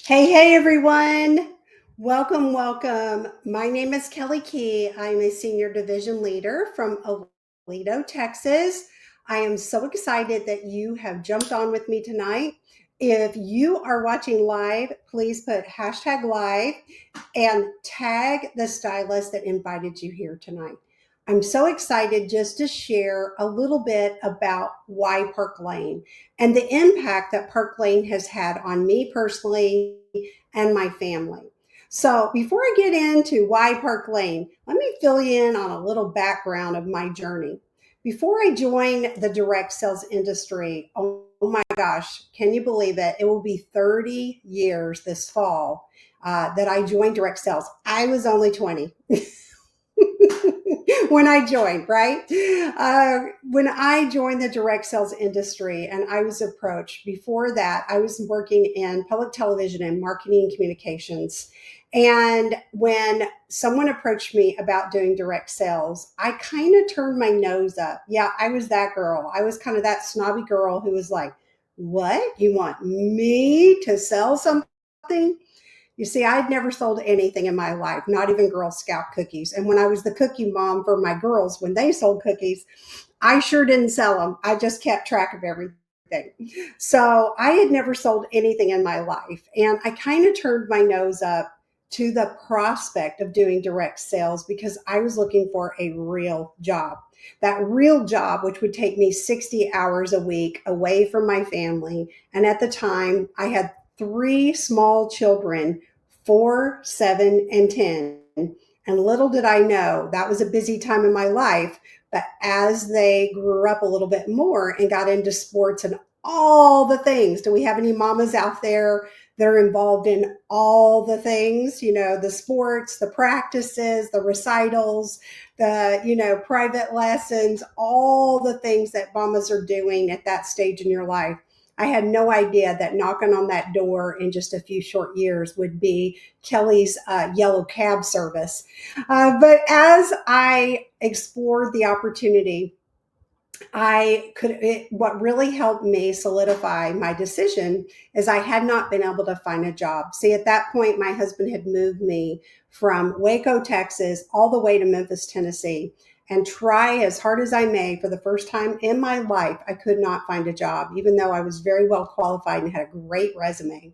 Hey, everyone. Welcome, welcome. My name is Kelly Key. I'm a senior division leader from Aledo, Texas. I am so excited that you have jumped on with me tonight. If you are watching live, please put hashtag live and tag the stylist that invited you here tonight. I'm so excited just to share a little bit about why Park Lane and the impact that Park Lane has had on me personally and my family. So, before I get into why Park Lane, let me fill you in on a little background of my journey. Before I joined the direct sales industry, oh my gosh, can you believe it? It will be 30 years this fall that I joined direct sales. I was only 20. When I joined, right? When I joined the direct sales industry and I was approached, before that, I was working in public television and marketing and communications. And when someone approached me about doing direct sales, I kind of turned my nose up. Yeah, I was that girl. I was kind of that snobby girl who was like, what? You want me to sell something? You see, I'd never sold anything in my life, not even Girl Scout cookies. And when I was the cookie mom for my girls, when they sold cookies, I sure didn't sell them. I just kept track of everything. So I had never sold anything in my life. And I kind of turned my nose up to the prospect of doing direct sales because I was looking for a real job. That real job, which would take me 60 hours a week away from my family. And at the time, I had three small children, 4, 7, and 10. And little did I know that was a busy time in my life. But as they grew up a little bit more and got into sports and all the things, do we have any mamas out there that are involved in all the things? You know, the sports, the practices, the recitals, private lessons, all the things that mamas are doing at that stage in your life. I had no idea that knocking on that door in just a few short years would be Kelly's yellow cab service. But as I explored the opportunity, what really helped me solidify my decision is I had not been able to find a job. See, at that point, my husband had moved me from Waco, Texas, all the way to Memphis, Tennessee. And try as hard as I may, for the first time in my life, I could not find a job, even though I was very well qualified and had a great resume.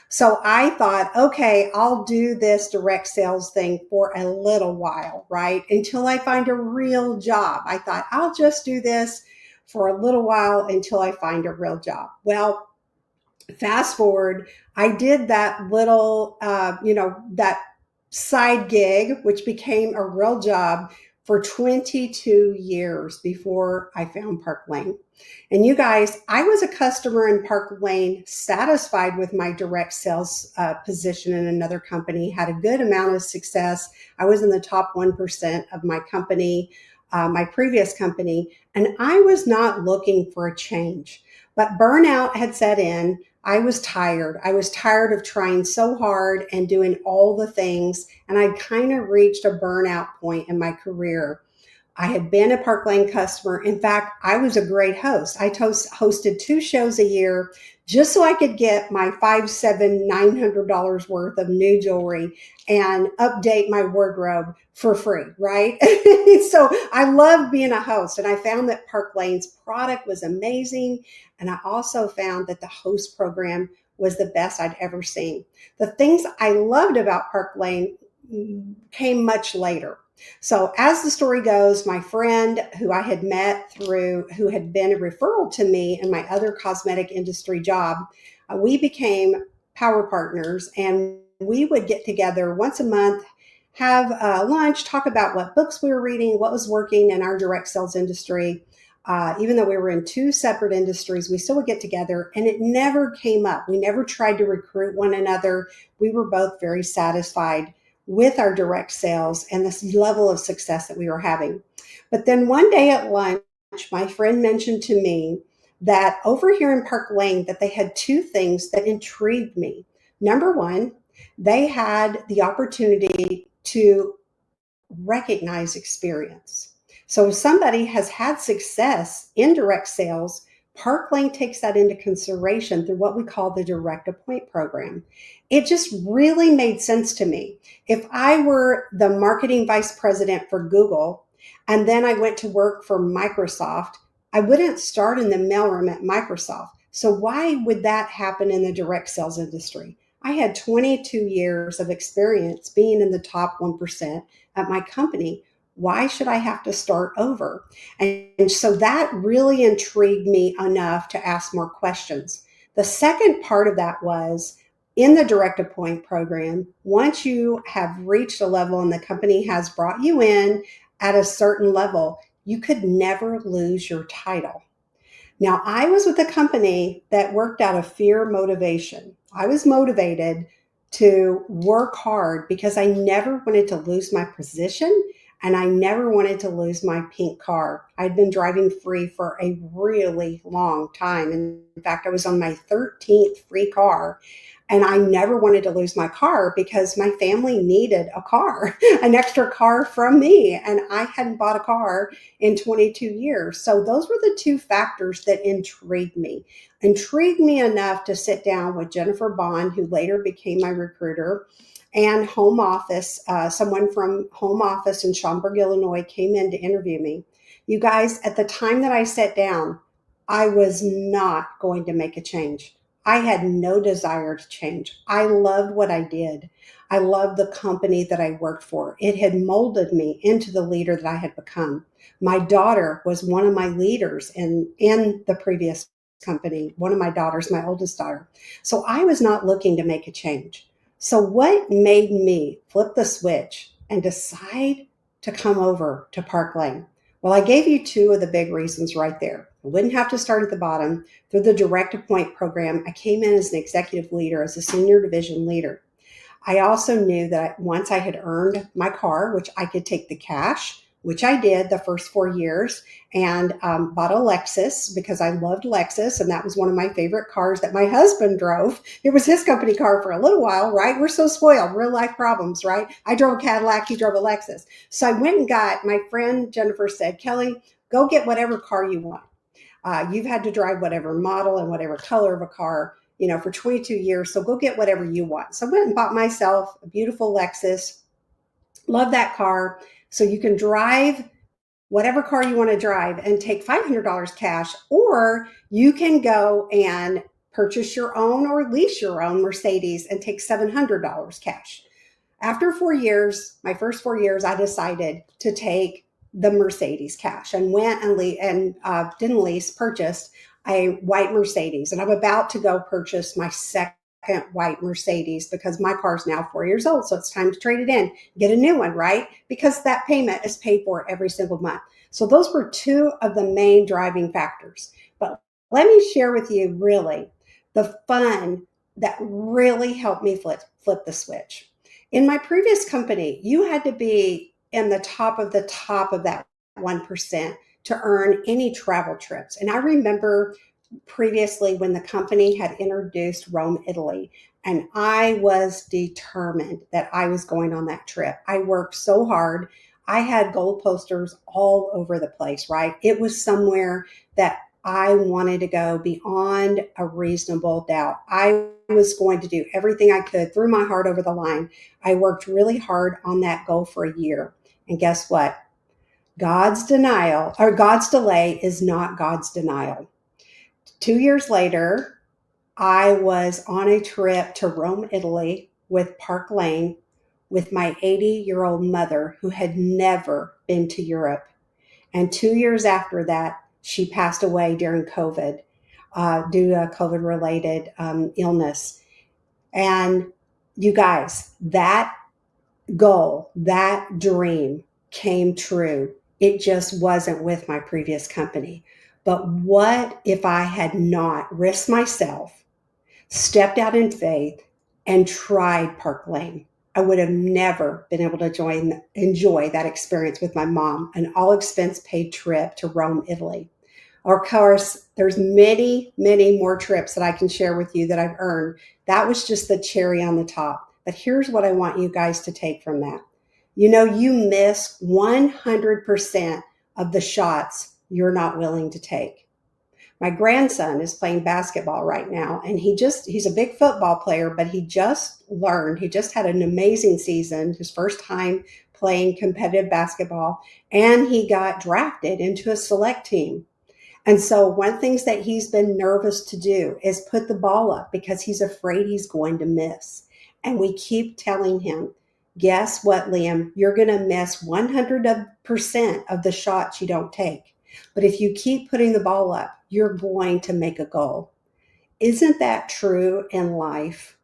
So I thought, okay, I'll do this direct sales thing for a little while, right? Until I find a real job. I thought, I'll just do this for a little while until I find a real job. Well, fast forward, I did that little, that side gig, which became a real job for 22 years before I found Park Lane. And you guys, I was a customer in Park Lane, satisfied with my direct sales position in another company, had a good amount of success. I was in the top 1% of my company, my previous company, and I was not looking for a change. But burnout had set in. I was tired. I was tired of trying so hard and doing all the things. And I kind of reached a burnout point in my career. I had been a Park Lane customer. In fact, I was a great host. Hosted 2 shows a year just so I could get my $5, $7, $900 worth of new jewelry and update my wardrobe for free, right? So I loved being a host, and I found that Park Lane's product was amazing. And I also found that the host program was the best I'd ever seen. The things I loved about Park Lane came much later. So, as the story goes, my friend who I had met who had been a referral to me in my other cosmetic industry job, we became power partners, and we would get together once a month, have lunch, talk about what books we were reading, what was working in our direct sales industry. Even though we were in 2 separate industries, we still would get together, and it never came up. We never tried to recruit one another. We were both very satisfied with our direct sales and this level of success that we were having. But then one day at lunch, my friend mentioned to me that over here in Park Lane that they had 2 things that intrigued me. Number one, they had the opportunity to recognize experience. So if somebody has had success in direct sales, Park Lane takes that into consideration through what we call the direct appoint program. It just really made sense to me. If I were the marketing vice president for Google and then I went to work for Microsoft, I wouldn't start in the mailroom at Microsoft. So why would that happen in the direct sales industry? I had 22 years of experience being in the top 1% at my company. Why should I have to start over? And so that really intrigued me enough to ask more questions. The second part of that was in the direct appoint program, once you have reached a level and the company has brought you in at a certain level, you could never lose your title. Now, I was with a company that worked out of fear motivation. I was motivated to work hard because I never wanted to lose my position and I never wanted to lose my pink car. I'd been driving free for a really long time. In fact, I was on my 13th free car. And I never wanted to lose my car because my family needed a car, an extra car from me. And I hadn't bought a car in 22 years. So those were the two factors that intrigued me enough to sit down with Jennifer Bond, who later became my recruiter, and home office. Someone from home office in Schaumburg, Illinois came in to interview me. You guys, at the time that I sat down, I was not going to make a change. I had no desire to change. I loved what I did. I loved the company that I worked for. It had molded me into the leader that I had become. My daughter was one of my leaders in the previous company, one of my daughters, my oldest daughter. So I was not looking to make a change. So what made me flip the switch and decide to come over to Park Lane? Well, I gave you two of the big reasons right there. I wouldn't have to start at the bottom. Through the direct appoint program, I came in as an executive leader, as a senior division leader. I also knew that once I had earned my car, which I could take the cash, which I did the first 4 years, and bought a Lexus because I loved Lexus, and that was one of my favorite cars that my husband drove. It was his company car for a little while, right? We're so spoiled, real life problems, right? I drove a Cadillac, he drove a Lexus. So I went and got, my friend Jennifer said, Kelli, go get whatever car you want. You've had to drive whatever model and whatever color of a car, for 22 years. So go get whatever you want. So I went and bought myself a beautiful Lexus. Love that car. So you can drive whatever car you want to drive and take $500 cash, or you can go and purchase your own or lease your own Mercedes and take $700 cash. After 4 years, my first 4 years, I decided to take the Mercedes cash and went and didn't lease, purchased a white Mercedes. And I'm about to go purchase my second white Mercedes because my car's now 4 years old. So it's time to trade it in, get a new one, right? Because that payment is paid for every single month. So those were two of the main driving factors. But let me share with you really the fun that really helped me flip the switch. In my previous company, you had to be in the top of that 1% to earn any travel trips. And I remember previously when the company had introduced Rome, Italy, and I was determined that I was going on that trip. I worked so hard. I had gold posters all over the place, right? It was somewhere that I wanted to go beyond a reasonable doubt. I was going to do everything I could, threw my heart over the line. I worked really hard on that goal for a year. And guess what? God's delay is not God's denial. 2 years later, I was on a trip to Rome, Italy with Park Lane with my 80-year-old mother who had never been to Europe. And 2 years after that, she passed away during COVID due to a COVID-related illness. And you guys, that goal, that dream came true. It just wasn't with my previous company. But what if I had not risked myself, stepped out in faith, and tried Park Lane? I would have never been able to enjoy that experience with my mom, an all expense paid trip to Rome, Italy. Of course, there's many, many more trips that I can share with you that I've earned. That was just the cherry on the top. But here's what I want you guys to take from that. You miss 100% of the shots you're not willing to take. My grandson is playing basketball right now, and he's a big football player, but he just had an amazing season, his first time playing competitive basketball, and he got drafted into a select team. And so one of the things that he's been nervous to do is put the ball up because he's afraid he's going to miss. And we keep telling him, guess what, Liam? You're going to miss 100% of the shots you don't take. But if you keep putting the ball up, you're going to make a goal. Isn't that true in life?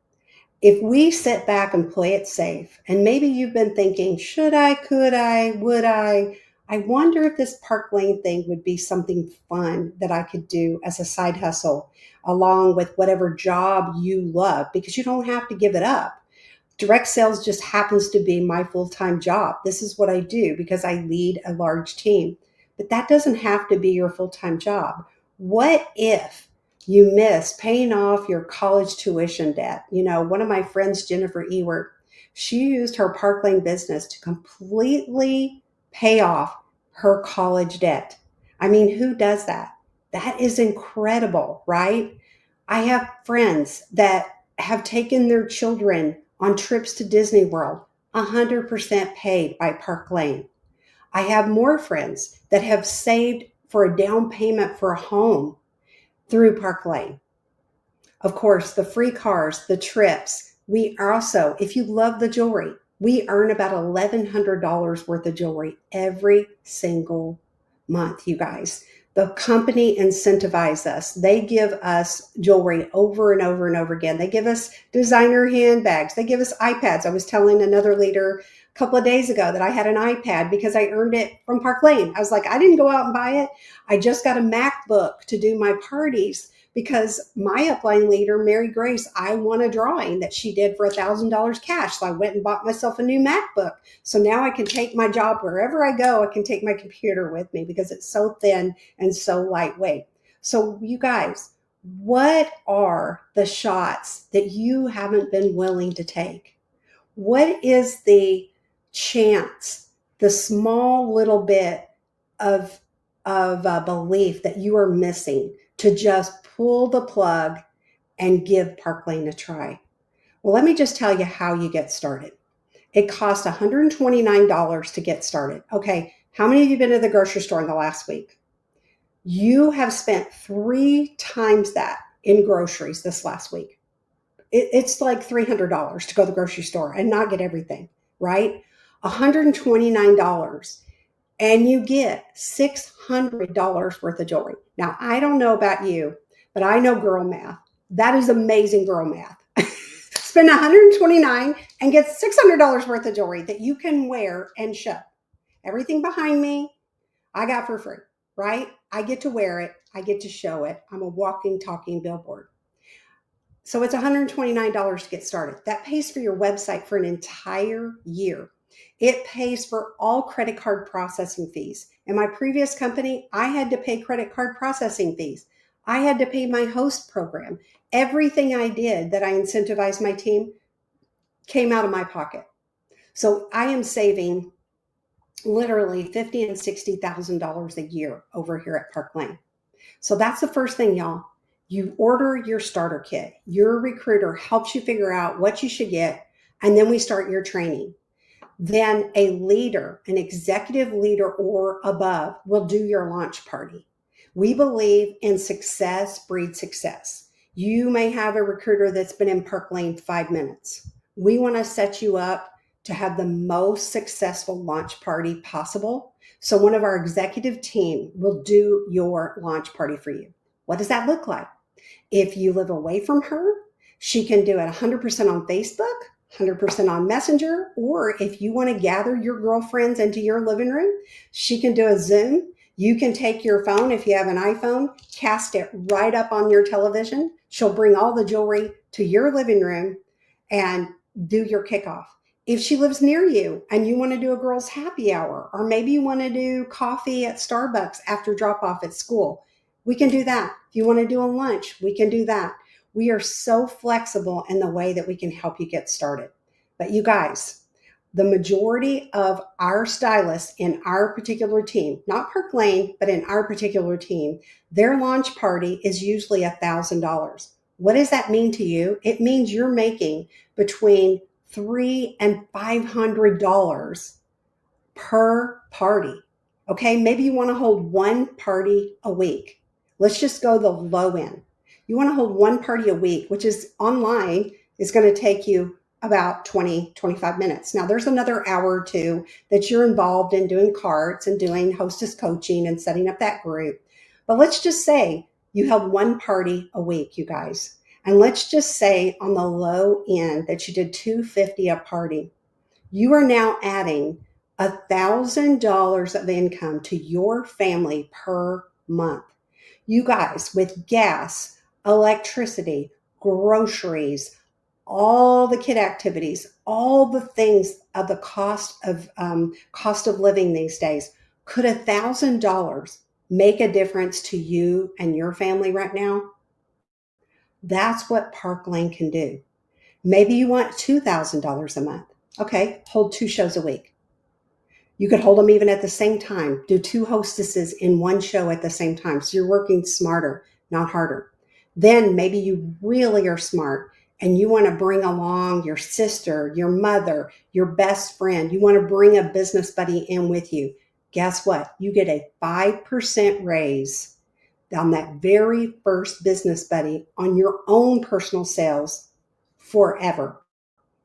If we sit back and play it safe, and maybe you've been thinking, should I, could I, would I wonder if this Park Lane thing would be something fun that I could do as a side hustle along with whatever job you love, because you don't have to give it up. Direct sales just happens to be my full-time job. This is what I do because I lead a large team. But that doesn't have to be your full-time job. What if you miss paying off your college tuition debt? You know, one of my friends, Jennifer Ewert, she used her Park Lane business to completely pay off her college debt. I mean, who does that? That is incredible, right? I have friends that have taken their children on trips to Disney World, 100% paid by Park Lane. I have more friends that have saved for a down payment for a home through Park Lane. Of course, the free cars, the trips. We also, if you love the jewelry, we earn about $1,100 worth of jewelry every single month, you guys. The company incentivizes us. They give us jewelry over and over and over again. They give us designer handbags. They give us iPads. I was telling another leader a couple of days ago that I had an iPad because I earned it from Park Lane. I was like, I didn't go out and buy it. I just got a MacBook to do my parties because my upline leader, Mary Grace, I won a drawing that she did for $1,000 cash. So I went and bought myself a new MacBook. So now I can take my job wherever I go. I can take my computer with me because it's so thin and so lightweight. So you guys, what are the shots that you haven't been willing to take? What is the chance, the small little bit of belief that you are missing to just pull the plug and give Park Lane a try? Well, let me just tell you how you get started. It costs $129 to get started. Okay, how many of you been to the grocery store in the last week? You have spent 3 times that in groceries this last week. It's like $300 to go to the grocery store and not get everything, right? $129, and you get $600 worth of jewelry. Now, I don't know about you, but I know girl math. That is amazing girl math. Spend $129 and get $600 worth of jewelry that you can wear and show. Everything behind me, I got for free, right? I get to wear it. I get to show it. I'm a walking, talking billboard. So it's $129 to get started. That pays for your website for an entire year. It pays for all credit card processing fees. In my previous company, I had to pay credit card processing fees. I had to pay my host program. Everything I did that I incentivized my team came out of my pocket. So I am saving literally $50,000 and $60,000 a year over here at Park Lane. So that's the first thing, y'all. You order your starter kit. Your recruiter helps you figure out what you should get, and then we start your training. Then a leader, an executive leader or above, will do your launch party. We believe in success breeds success. You may have a recruiter that's been in Park Lane 5 minutes. We want to set you up to have the most successful launch party possible. So one of our executive team will do your launch party for you. What does that look like? If you live away from her, she can do it 100% on Facebook, 100% on Messenger, or if you want to gather your girlfriends into your living room, she can do a Zoom. You can take your phone, if you have an iPhone, cast it right up on your television. She'll bring all the jewelry to your living room and do your kickoff. If she lives near you and you want to do a girls' happy hour, or maybe you want to do coffee at Starbucks after drop off at school, we can do that. If you want to do a lunch, we can do that. We are so flexible in the way that we can help you get started. But you guys, the majority of our stylists in our particular team, not Park Lane, but in our particular team, their launch party is usually $1,000. What does that mean to you? It means you're making between $300 and $500 per party. Okay, maybe you want to hold one party a week. Let's just go the low end. You want to hold one party a week, which is online, is going to take you about 20, 25 minutes. Now, there's another hour or two that you're involved in doing carts and doing hostess coaching and setting up that group. But let's just say you held one party a week, you guys. And let's just say on the low end that you did $250 a party. You are now adding $1,000 of income to your family per month. You guys, with gas, electricity, groceries, all the kid activities, all the things of the cost of living these days, could $1,000 make a difference to you and your family right now? That's what Park Lane can do. Maybe you want $2,000 a month. Okay, hold 2 shows a week. You could hold them even at the same time. Do 2 hostesses in one show at the same time. So you're working smarter, not harder. Then maybe you really are smart and you want to bring along your sister, your mother, your best friend. You want to bring a business buddy in with you. Guess what? You get a 5% raise on that very first business buddy on your own personal sales forever.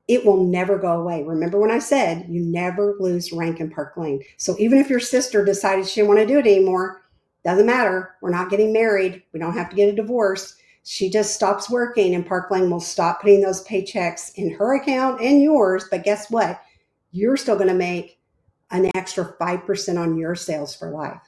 It will never go away. Remember when I said you never lose rank in Park Lane. So even if your sister decided she didn't want to do it anymore, doesn't matter. We're not getting married. We don't have to get a divorce. She just stops working and Park Lane will stop putting those paychecks in her account and yours. But guess what? You're still going to make an extra 5% on your sales for life.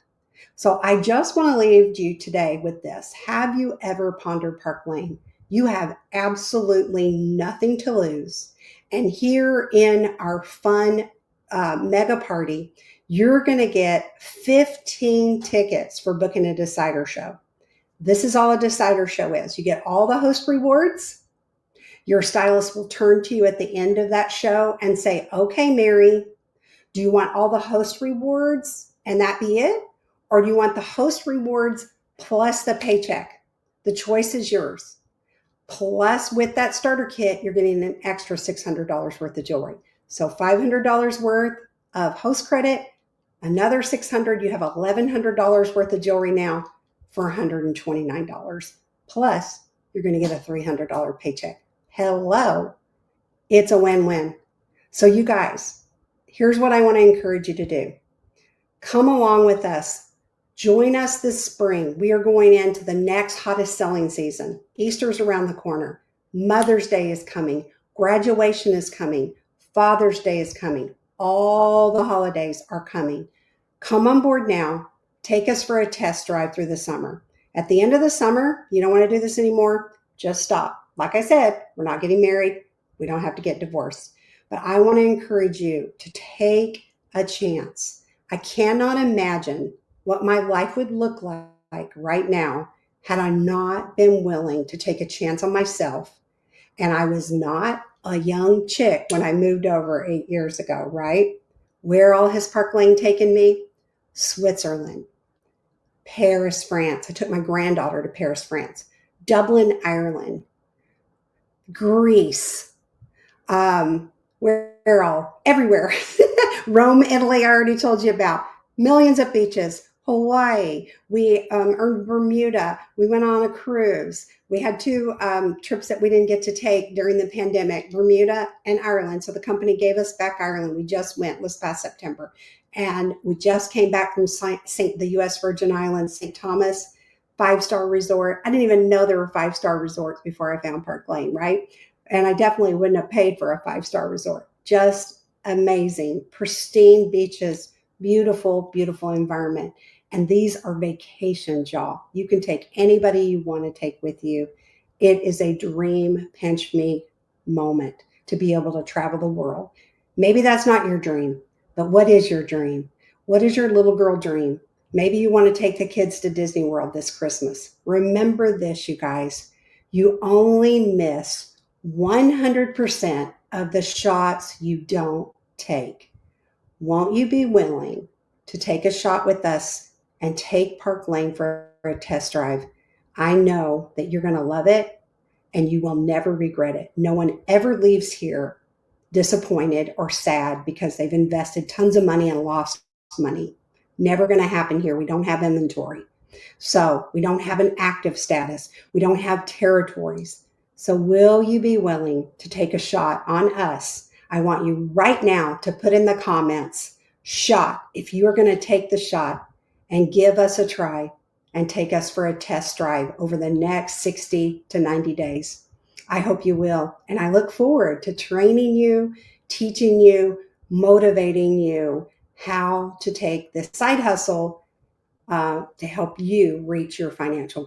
So I just want to leave you today with this. Have you ever pondered Park Lane? You have absolutely nothing to lose. And here in our fun mega party, you're going to get 15 tickets for booking a Decider show. This is all a Decider show is. You get all the host rewards. Your stylist will turn to you at the end of that show and say, okay, Mary, do you want all the host rewards and that be it? Or do you want the host rewards plus the paycheck? The choice is yours. Plus, with that starter kit, you're getting an extra $600 worth of jewelry. So $500 worth of host credit, another $600. You have $1,100 worth of jewelry now for $129. Plus, you're going to get a $300 paycheck. Hello. It's a win-win. So you guys, here's what I want to encourage you to do. Come along with us. Join us this spring. We are going into the next hottest selling season. Easter's around the corner. Mother's Day is coming. Graduation is coming. Father's Day is coming. All the holidays are coming. Come on board now. Take us for a test drive through the summer. At the end of the summer, you don't want to do this anymore, just stop. Like I said, we're not getting married. We don't have to get divorced. But I want to encourage you to take a chance. I cannot imagine what my life would look like right now had I not been willing to take a chance on myself. And I was not a young chick when I moved over 8 years ago, right? Where all has Park Lane taken me? Switzerland, Paris, France. I took my granddaughter to Paris, France, Dublin, Ireland, Greece, where all? Everywhere. Rome, Italy, I already told you about. Millions of beaches. Hawaii. We earned Bermuda. We went on a cruise. We had 2 trips that we didn't get to take during the pandemic, Bermuda and Ireland. So the company gave us back Ireland. We just went this past September. And we just came back from the U.S. Virgin Islands, St. Thomas, 5-star resort. I didn't even know there were 5-star resorts before I found Park Lane, right? And I definitely wouldn't have paid for a 5-star resort. Just amazing, pristine beaches, beautiful, beautiful environment. And these are vacations, y'all. You can take anybody you want to take with you. It is a dream pinch me moment to be able to travel the world. Maybe that's not your dream, but what is your dream? What is your little girl dream? Maybe you want to take the kids to Disney World this Christmas. Remember this, you guys. You only miss 100% of the shots you don't take. Won't you be willing to take a shot with us and take Park Lane for a test drive? I know that you're going to love it and you will never regret it. No one ever leaves here disappointed or sad because they've invested tons of money and lost money. Never going to happen here. We don't have inventory. So we don't have an active status. We don't have territories. So will you be willing to take a shot on us? I want you right now to put in the comments, shot, if you are going to take the shot and give us a try and take us for a test drive over the next 60 to 90 days. I hope you will. And I look forward to training you, teaching you, motivating you how to take this side hustle to help you reach your financial